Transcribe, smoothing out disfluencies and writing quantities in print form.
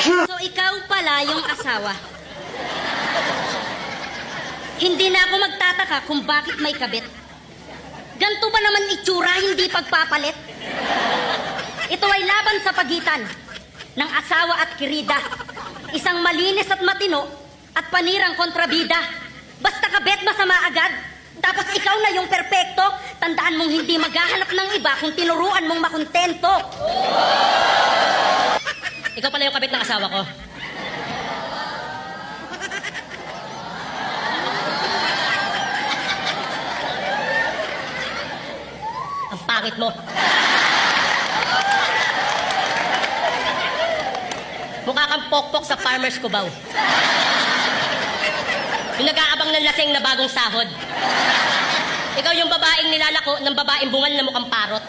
So ikaw pala yung asawa. Hindi na ako magtataka kung bakit may kabit. Ganto ba naman itsura, hindi pagpapalit? Ito ay laban sa pagitan ng asawa at kirida. Isang malinis at matino at panirang kontrabida. Basta kabit, masama agad. Tapos ikaw na yung perpekto. Tandaan mong hindi maghahanap ng iba kung tinuruan mong makontento. Ikaw pala yung kabit ng asawa ko. Ang pangit mo. Mukha kang pokpok sa Farmer's Cubao. Yung nag-aabang ng laseng na bagong sahod. Ikaw yung babaeng nilalako ng babaeng bungal na mukhang parot.